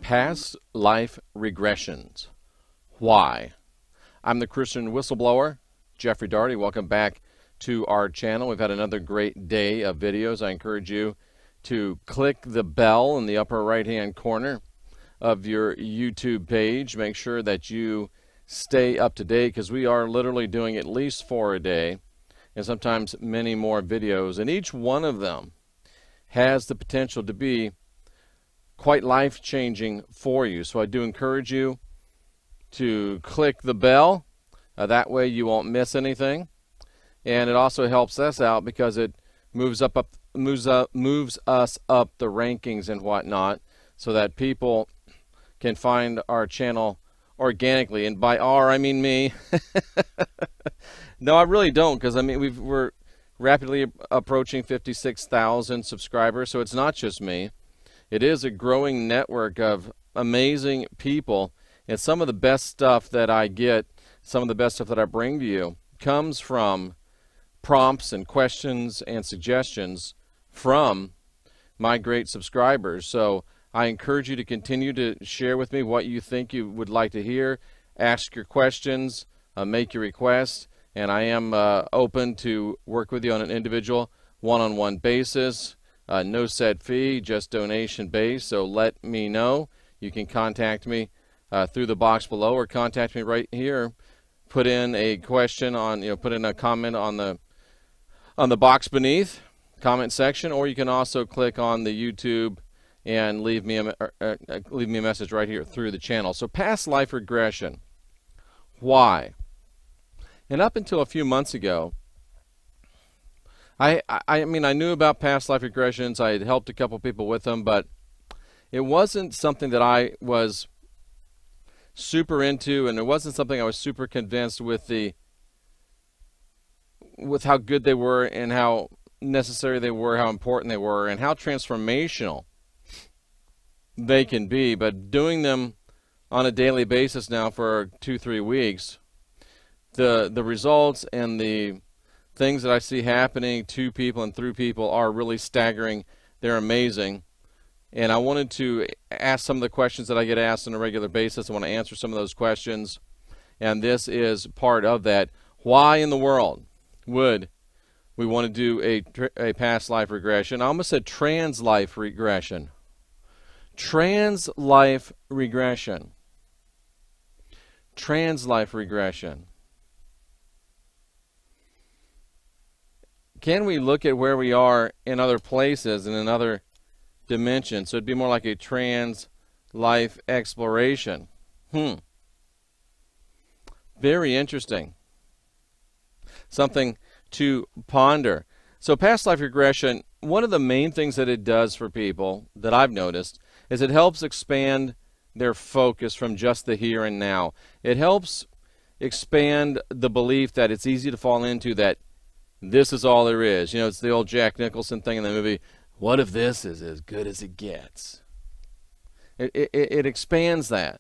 Past Life Regressions. Why? I'm the Christian Whistleblower, Jeffrey Daugherty. Welcome back to our channel. We've had another great day of videos. I encourage you to click the bell in the upper right-hand corner of your YouTube page. Make sure that you stay up to date because we are literally doing at least 4 a day and sometimes many more videos. And each one of them has the potential to be quite life-changing for you. So I do encourage you to click the bell. That way you won't miss anything. And it also helps us out because it moves us up the rankings and whatnot, so that people can find our channel organically. And by our, I mean me. No, I really don't, because I mean we're rapidly approaching 56,000 subscribers, so it's not just me. It is a growing network of amazing people, and some of the best stuff that I get, some of the best stuff that I bring to you comes from prompts and questions and suggestions from my great subscribers. So I encourage you to continue to share with me what you think you would like to hear, ask your questions, make your requests, and I am open to work with you on an individual one-on-one basis. No set fee, just donation based. So let me know. You can contact me through the box below, or contact me right here. Put in a question on, put in a comment on the box beneath, comment section, or you can also click on the YouTube and leave me a message right here through the channel. So past life regression. Why? And up until a few months ago, I mean, I knew about past life regressions. I had helped a couple people with them, but it wasn't something that I was super into, and it wasn't something I was super convinced with how good they were and how necessary they were, how important they were, and how transformational they can be. But doing them on a daily basis now for 2-3 weeks, the results and the things that I see happening to people and through people are really staggering. They're amazing. And I wanted to ask some of the questions that I get asked on a regular basis. I want to answer some of those questions, and this is part of that. Why in the world would we want to do a past life regression? I almost said trans life regression. Trans life regression. Trans life regression. Can we look at where we are in other places and in other dimensions? So it'd be more like a trans life exploration. Very interesting. Something to ponder. So past life regression, one of the main things that it does for people that I've noticed is it helps expand their focus from just the here and now. It helps expand the belief that it's easy to fall into, that this is all there is. It's the old Jack Nicholson thing in the movie, what if this is as good as it gets? It expands that.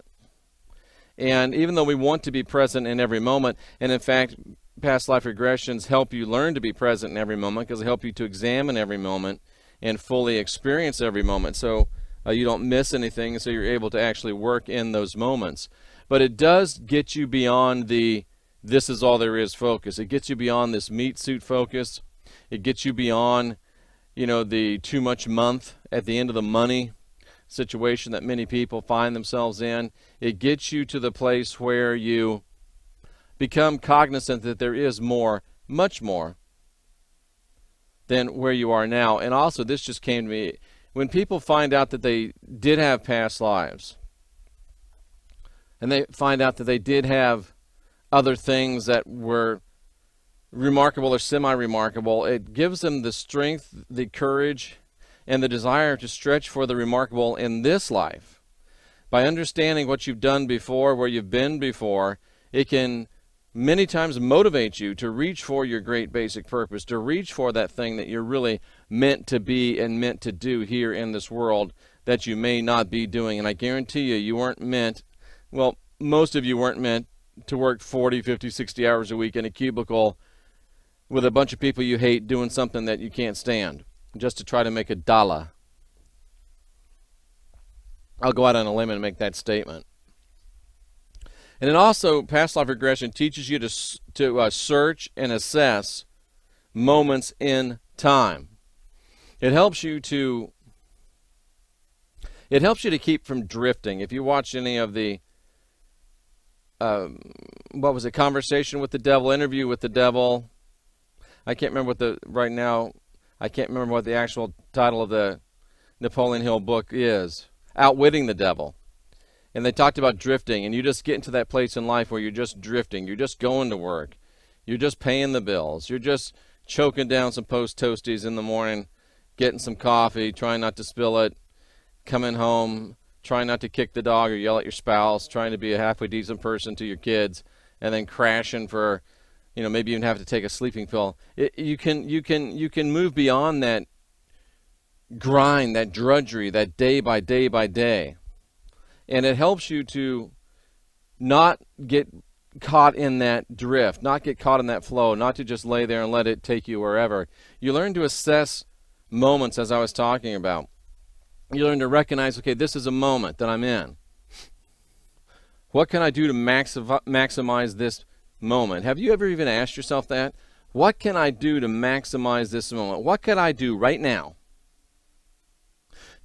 And even though we want to be present in every moment, and in fact, past life regressions help you learn to be present in every moment, because they help you to examine every moment and fully experience every moment, so you don't miss anything, so you're able to actually work in those moments. But it does get you beyond the this is all there is focus. It gets you beyond this meat suit focus. It gets you beyond, the too much month at the end of the money situation that many people find themselves in. It gets you to the place where you become cognizant that there is more, much more, than where you are now. And also, this just came to me, when people find out that they did have past lives, and they find out that they did have other things that were remarkable or semi-remarkable, it gives them the strength, the courage, and the desire to stretch for the remarkable in this life. By understanding what you've done before, where you've been before, it can many times motivate you to reach for your great basic purpose, to reach for that thing that you're really meant to be and meant to do here in this world that you may not be doing. And I guarantee you, you weren't meant, well, most of you weren't meant to work 40, 50, 60 hours a week in a cubicle with a bunch of people you hate doing something that you can't stand just to try to make a dollar. I'll go out on a limb and make that statement. And then also, past life regression teaches you to search and assess moments in time. It helps you to keep from drifting. If you watch any of the what was it, Conversation with the Devil, Interview with the Devil, I can't remember I can't remember what the actual title of the Napoleon Hill book is. Outwitting the Devil. And they talked about drifting, and you just get into that place in life where you're just drifting. You're just going to work. You're just paying the bills. You're just choking down some Post Toasties in the morning, getting some coffee, trying not to spill it, coming home, trying not to kick the dog or yell at your spouse, trying to be a halfway decent person to your kids, and then crashing for, maybe even have to take a sleeping pill. You can move beyond that grind, that drudgery, that day by day by day. And it helps you to not get caught in that drift, not get caught in that flow, not to just lay there and let it take you wherever. You learn to assess moments, as I was talking about. You learn to recognize, okay, this is a moment that I'm in. What can I do to maximize this moment? Have you ever even asked yourself that? What can I do to maximize this moment? What could I do right now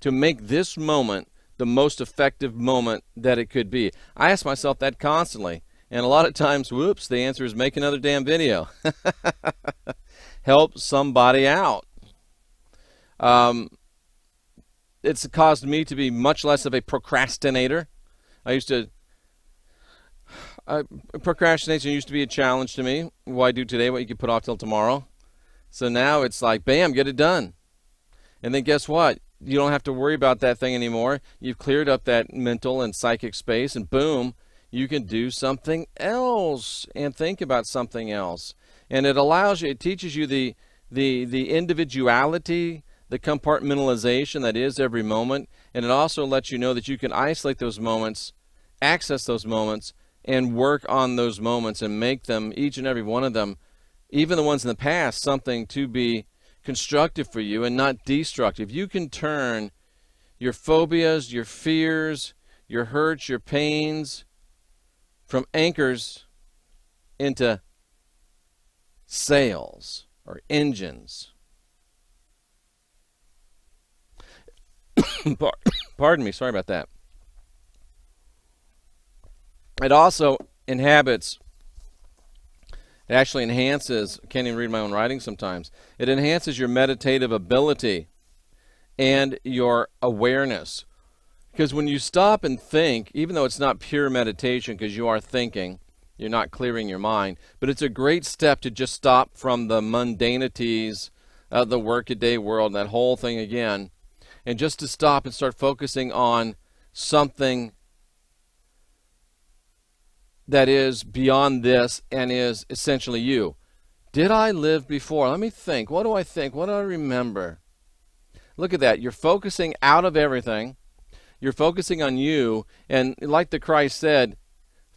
to make this moment the most effective moment that it could be? I ask myself that constantly, and a lot of times, whoops, the answer is make another damn video. Help somebody out. It's caused me to be much less of a procrastinator. Procrastination used to be a challenge to me. Why do today what you could put off till tomorrow? So now it's like, bam, get it done. And then guess what? You don't have to worry about that thing anymore. You've cleared up that mental and psychic space, and boom, you can do something else and think about something else. And it allows you, it teaches you the individuality, the compartmentalization that is every moment, and it also lets you know that you can isolate those moments, access those moments, and work on those moments and make them, each and every one of them, even the ones in the past, something to be constructive for you and not destructive. You can turn your phobias, your fears, your hurts, your pains from anchors into sails or engines. Pardon me, sorry about that. It also inhabits, it actually enhances, I can't even read my own writing sometimes. It enhances your meditative ability and your awareness. Because when you stop and think, even though it's not pure meditation because you are thinking, you're not clearing your mind, but it's a great step to just stop from the mundanities of the workaday world and that whole thing again, and just to stop and start focusing on something that is beyond this and is essentially you. Did I live before? Let me think. What do I think? What do I remember? Look at that. You're focusing out of everything. You're focusing on you. And like the Christ said,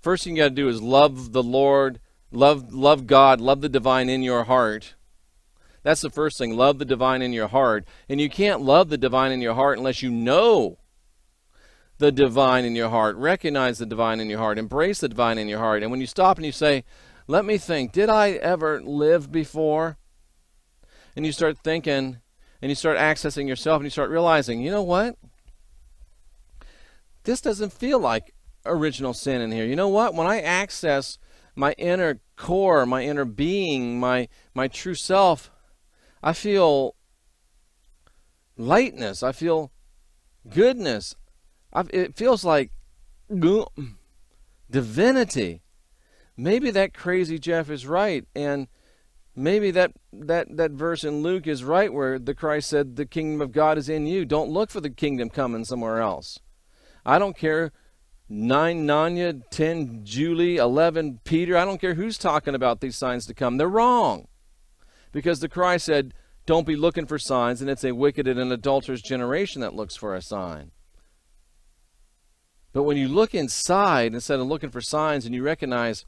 first thing you got to do is love the Lord, love God, love the divine in your heart. That's the first thing. Love the divine in your heart. And you can't love the divine in your heart unless you know the divine in your heart. Recognize the divine in your heart. Embrace the divine in your heart. And when you stop and you say, let me think, did I ever live before? And you start thinking, and you start accessing yourself, and you start realizing, you know what? This doesn't feel like original sin in here. You know what? When I access my inner core, my inner being, my true self, I feel lightness. I feel goodness. It feels like divinity. Maybe that crazy Jeff is right, and maybe that verse in Luke is right where the Christ said the kingdom of God is in you. Don't look for the kingdom coming somewhere else. I don't care 9 Nanya, 10 Julie, 11 Peter. I don't care who's talking about these signs to come. They're wrong. Because the Christ said, don't be looking for signs, and it's a wicked and an adulterous generation that looks for a sign. But when you look inside instead of looking for signs and you recognize,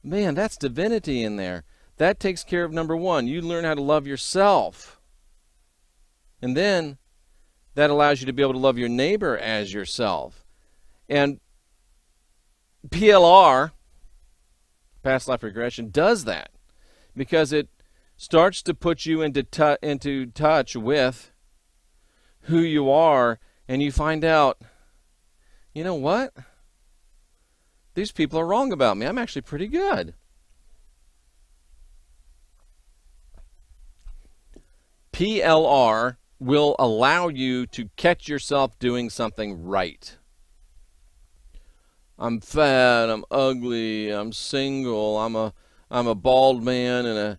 man, that's divinity in there. That takes care of number one. You learn how to love yourself. And then that allows you to be able to love your neighbor as yourself. And PLR, Past Life Regression, does that because it starts to put you into touch with who you are, and you find out, you know what? These people are wrong about me. I'm actually pretty good. PLR will allow you to catch yourself doing something right. I'm fat, I'm ugly, I'm single, I'm a bald man in a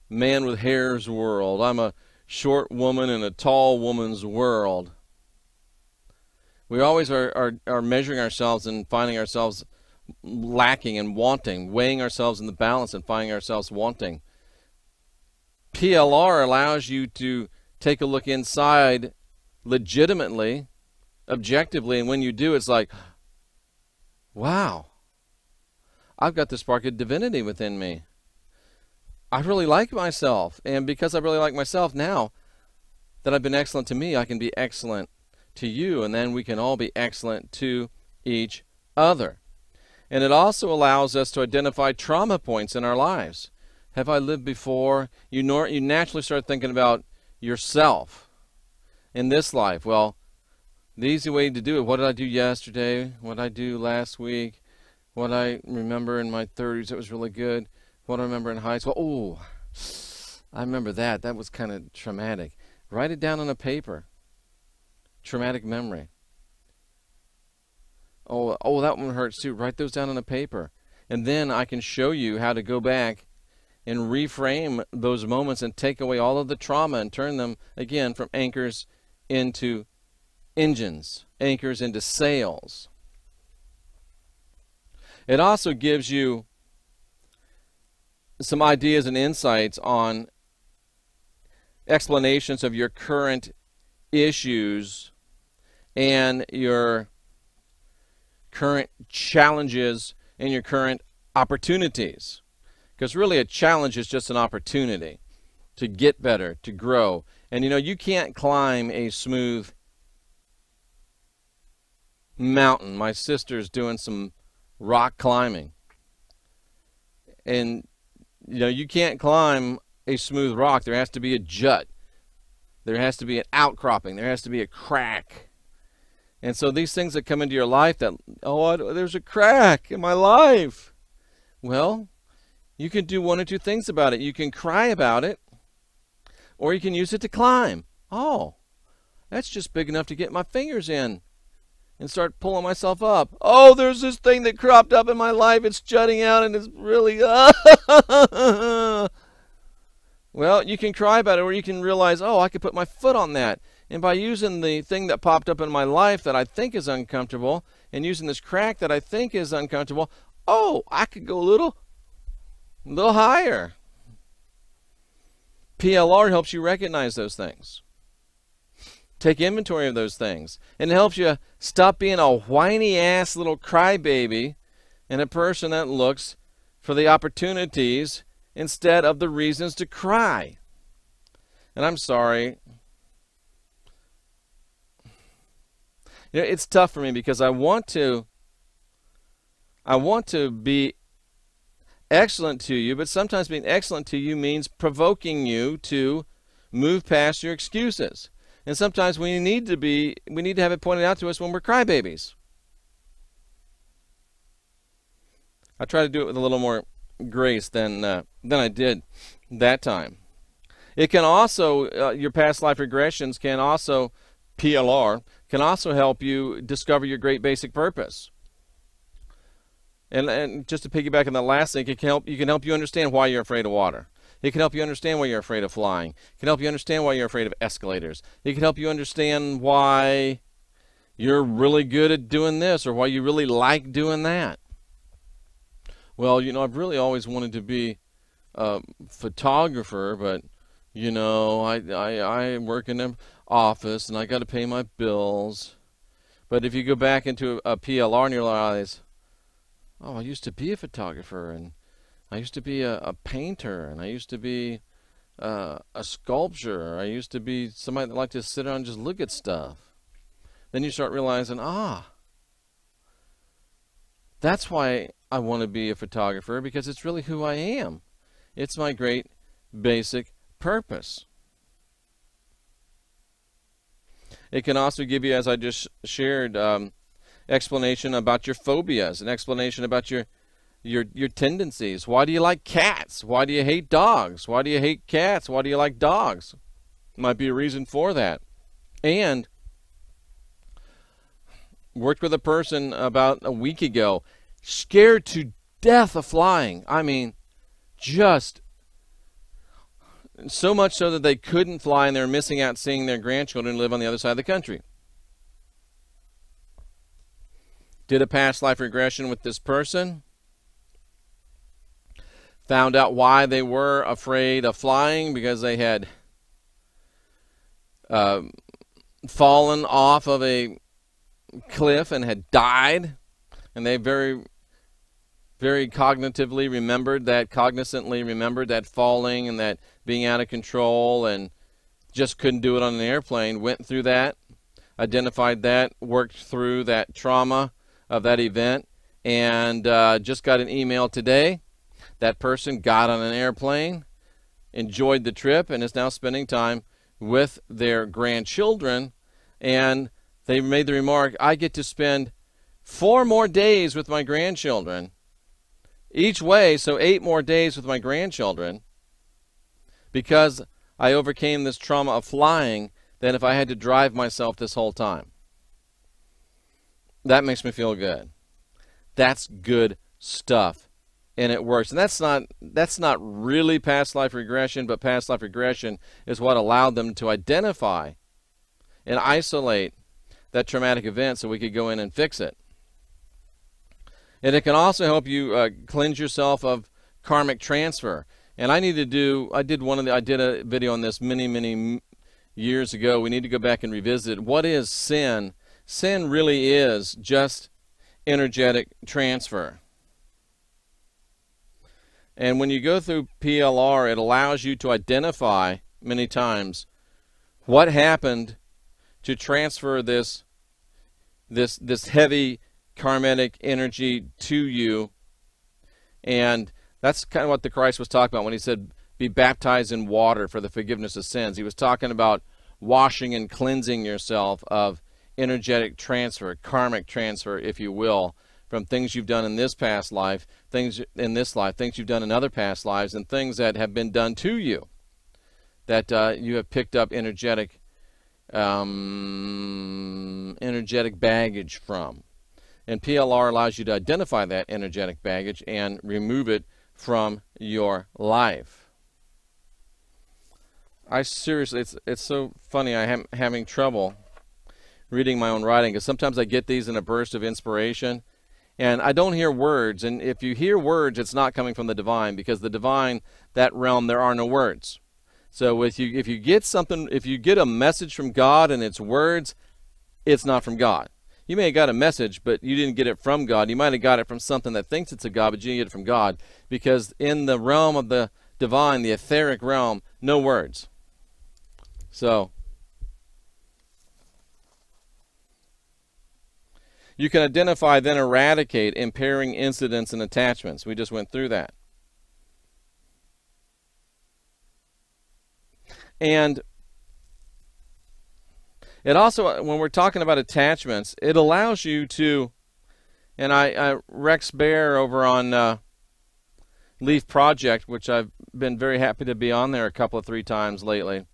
man with hair's world. I'm a short woman in a tall woman's world. We always are measuring ourselves and finding ourselves lacking and wanting, weighing ourselves in the balance and finding ourselves wanting. PLR allows you to take a look inside legitimately, objectively, and when you do, it's like, wow, I've got the spark of divinity within me. I really like myself, and because I really like myself, now that I've been excellent to me, I can be excellent to you, and then we can all be excellent to each other. And it also allows us to identify trauma points in our lives. Have I lived before? You naturally start thinking about yourself in this life. Well, the easy way to do it, what did I do yesterday? What did I do last week? What I remember in my 30s that was really good? What I remember in high school? Oh, I remember that. That was kind of traumatic. Write it down on a paper. Traumatic memory. Oh, that one hurts too. Write those down on a paper. And then I can show you how to go back and reframe those moments and take away all of the trauma and turn them, again, from anchors into engines, anchors into sails. It also gives you some ideas and insights on explanations of your current issues and your current challenges and your current opportunities. Because really a challenge is just an opportunity to get better, to grow. And you know, you can't climb a smooth mountain. My sister's doing some rock climbing. And you know, you can't climb a smooth rock. There has to be a jut. There has to be an outcropping. There has to be a crack. And so these things that come into your life that, oh, there's a crack in my life. Well, you can do one or two things about it. You can cry about it, or you can use it to climb. Oh, that's just big enough to get my fingers in and start pulling myself up. Oh, there's this thing that cropped up in my life. It's jutting out and it's really... Well, you can cry about it, or you can realize, oh, I could put my foot on that. And by using the thing that popped up in my life that I think is uncomfortable, and using this crack that I think is uncomfortable, oh, I could go a little higher. PLR helps you recognize those things. Take inventory of those things. And it helps you stop being a whiny-ass little crybaby and a person that looks for the opportunities instead of the reasons to cry. And I'm sorry. You know, it's tough for me because I want to be excellent to you, but sometimes being excellent to you means provoking you to move past your excuses. And sometimes we need to have it pointed out to us when we're crybabies. I try to do it with a little more grace than I did that time. It can also, your past life regressions can also, PLR, can also help you discover your great basic purpose. And just to piggyback on that last thing, you can help you understand why you're afraid of water. It can help you understand why you're afraid of flying. It can help you understand why you're afraid of escalators. It can help you understand why you're really good at doing this or why you really like doing that. Well, you know, I've really always wanted to be a photographer, but, you know, I work in an office and I got to pay my bills. But if you go back into a PLR and you realize, oh, I used to be a photographer, and I used to be a painter, and I used to be a sculpture. I used to be somebody that liked to sit around and just look at stuff. Then you start realizing, that's why I want to be a photographer, because it's really who I am. It's my great basic purpose. It can also give you, as I just shared, explanation about your phobias, an explanation about your tendencies. Why do you like cats? Why do you hate dogs? Why do you hate cats? Why do you like dogs? Might be a reason for that. And worked with a person about a week ago, scared to death of flying. I mean, just so much so that they couldn't fly, and they're missing out seeing their grandchildren live on the other side of the country. Did a past life regression with this person. Found out why they were afraid of flying, because they had fallen off of a cliff and had died, and they very cognitively remembered that, cognizantly remembered that falling and that being out of control, and just couldn't do it on an airplane. Went through that, identified that, worked through that trauma of that event, and just got an email today. That person got on an airplane, enjoyed the trip, and is now spending time with their grandchildren. And they made the remark, I get to spend 4 more days with my grandchildren each way, so 8 more days with my grandchildren, because I overcame this trauma of flying than if I had to drive myself this whole time. That makes me feel good. That's good stuff, and it works. And that's not really past life regression, but past life regression is what allowed them to identify and isolate that traumatic event so we could go in and fix it. And it can also help you cleanse yourself of karmic transfer. And I did a video on this many years ago. We need to go back and revisit it. What is sin? Sin really is just energetic transfer. And when you go through PLR, it allows you to identify many times what happened to transfer this heavy karmic energy to you. And that's kind of what the Christ was talking about when he said be baptized in water for the forgiveness of sins. He was talking about washing and cleansing yourself of energetic transfer, karmic transfer, if you will, from things you've done in this past life, things in this life, things you've done in other past lives, and things that have been done to you that you have picked up energetic baggage from. And PLR allows you to identify that energetic baggage and remove it from your life. I seriously, it's so funny. I am having trouble reading my own writing, because sometimes I get these in a burst of inspiration, and I don't hear words. And if you hear words, it's not coming from the divine, because the divine, that realm, there are no words. So if you get something, if you get a message from God and it's words, it's not from God. You may have got a message, but you didn't get it from God. You might have got it from something that thinks it's a God, but you didn't get it from God. Because in the realm of the divine, the etheric realm, no words. So you can identify, then eradicate impairing incidents and attachments. We just went through that. And it also, when we're talking about attachments, it allows you to, and Rex Bear over on Leaf Project, which I've been very happy to be on there a couple of 3 times lately,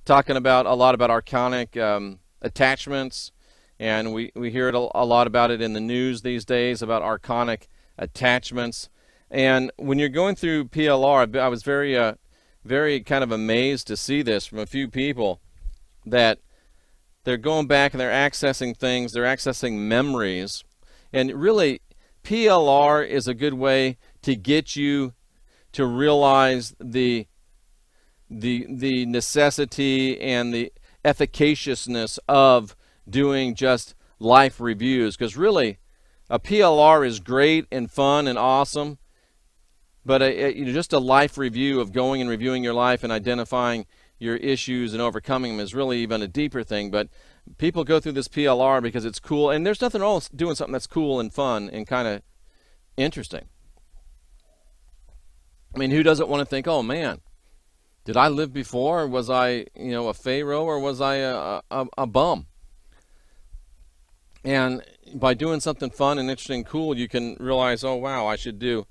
talking about a lot about archonic attachments, and we hear it a lot about it in the news these days, about archonic attachments. And when you're going through PLR, I was very kind of amazed to see this from a few people, that they're going back and they're accessing things, they're accessing memories. And really, PLR is a good way to get you to realize the necessity and the efficaciousness of doing just life reviews. Because really, a PLR is great and fun and awesome but just a life review of going and reviewing your life and identifying your issues and overcoming them is really even a deeper thing. But people go through this PLR because it's cool, and there's nothing wrong with doing something that's cool and fun and kind of interesting. I mean, who doesn't want to think, oh man, did I live before? Or was I, a pharaoh, or was I a bum? And by doing something fun and interesting and cool, you can realize, oh wow, I should do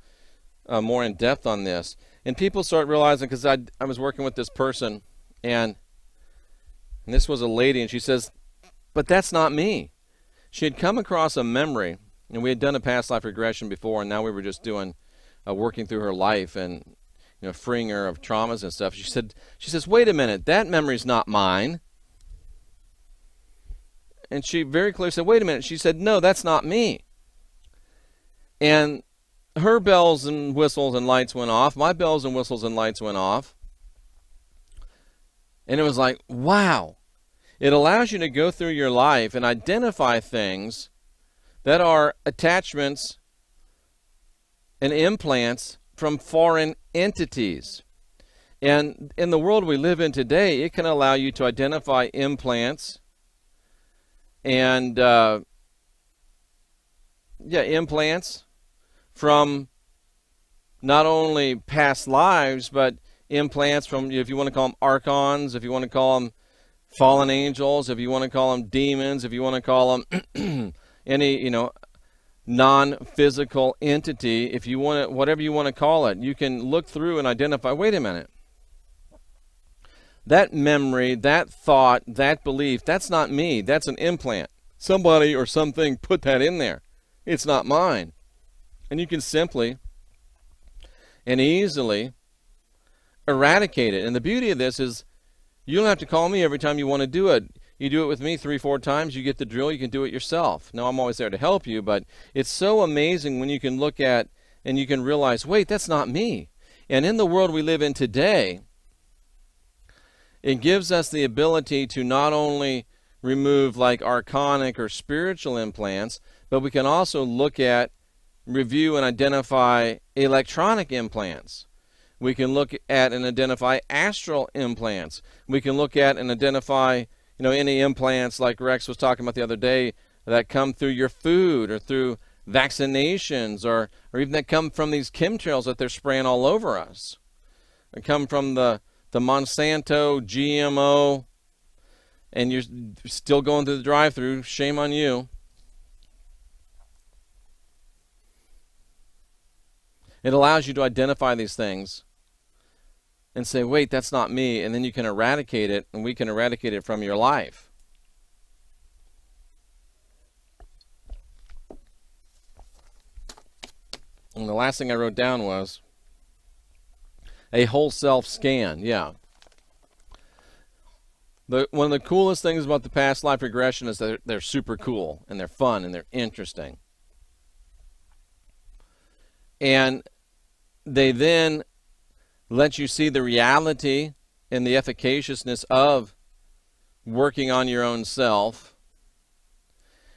more in depth on this. And people start realizing, because I was working with this person, and this was a lady, and she says, but that's not me. She had come across a memory, and we had done a past life regression before, and now we were just doing working through her life and freeing her of traumas and stuff. She says, wait a minute, that memory's not mine. And she very clearly said, wait a minute. She said, no, that's not me. And her bells and whistles and lights went off. My bells and whistles and lights went off. And it was like, wow. It allows you to go through your life and identify things that are attachments and implants from foreign entities. And in the world we live in today, it can allow you to identify implants and implants from not only past lives, but implants from, if you want to call them archons, if you want to call them fallen angels, if you want to call them demons, if you want to call them any, non-physical entity, if you want to, whatever you want to call it, you can look through and identify, wait a minute, that memory, that thought, that belief, that's not me, that's an implant. Somebody or something put that in there. It's not mine. And you can simply and easily eradicate it. And the beauty of this is you don't have to call me every time you want to do it. You do it with me 3-4 times, you get the drill, you can do it yourself. Now, I'm always there to help you, but it's so amazing when you can look at and you can realize, wait, that's not me. And in the world we live in today, it gives us the ability to not only remove like archonic or spiritual implants, but we can also look at, review, and identify electronic implants. We can look at and identify astral implants. We can look at and identify any implants like Rex was talking about the other day that come through your food or through vaccinations or even that come from these chemtrails that they're spraying all over us. They come from the Monsanto GMO, and you're still going through the drive-through. Shame on you. It allows you to identify these things and say, wait, that's not me, and then you can eradicate it, and we can eradicate it from your life. And the last thing I wrote down was a whole self scan. Yeah. One of the coolest things about the past life regression is that they're super cool, and they're fun, and they're interesting. And they then let you see the reality and the efficaciousness of working on your own self.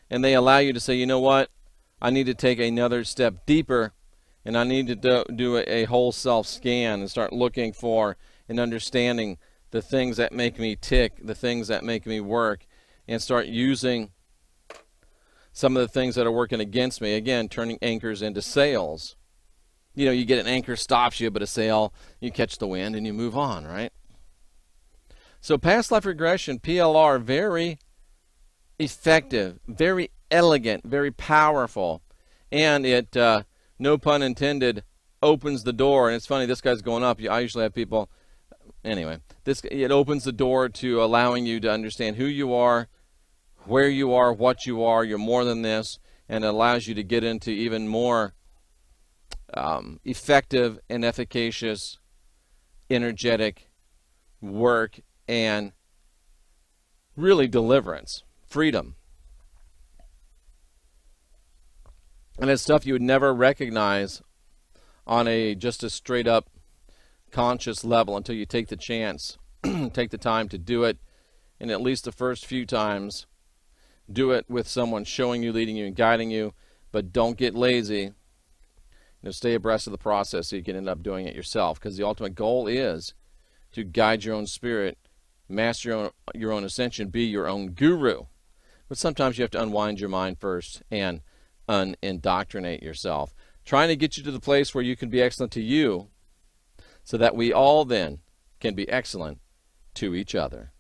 And they allow you to say, you know what, I need to take another step deeper, and I need to do a whole self scan and start looking for and understanding the things that make me tick, the things that make me work, and start using some of the things that are working against me. Again, turning anchors into sails. You get an anchor, stops you, but a sail, you catch the wind and you move on, right? So past life regression, PLR, very effective, very elegant, very powerful, and it, no pun intended, opens the door. And it's funny, this guy's going up. I usually have people, anyway, it opens the door to allowing you to understand who you are, where you are, what you are. You're more than this, and it allows you to get into even more effective and efficacious, energetic work and really deliverance, freedom. And it's stuff you would never recognize on just a straight up conscious level until you take the chance, take the time to do it. And at least the first few times, do it with someone showing you, leading you, and guiding you. But don't get lazy. stay abreast of the process so you can end up doing it yourself, because the ultimate goal is to guide your own spirit, master your own ascension, be your own guru. But sometimes you have to unwind your mind first and unindoctrinate yourself, trying to get you to the place where you can be excellent to you so that we all then can be excellent to each other.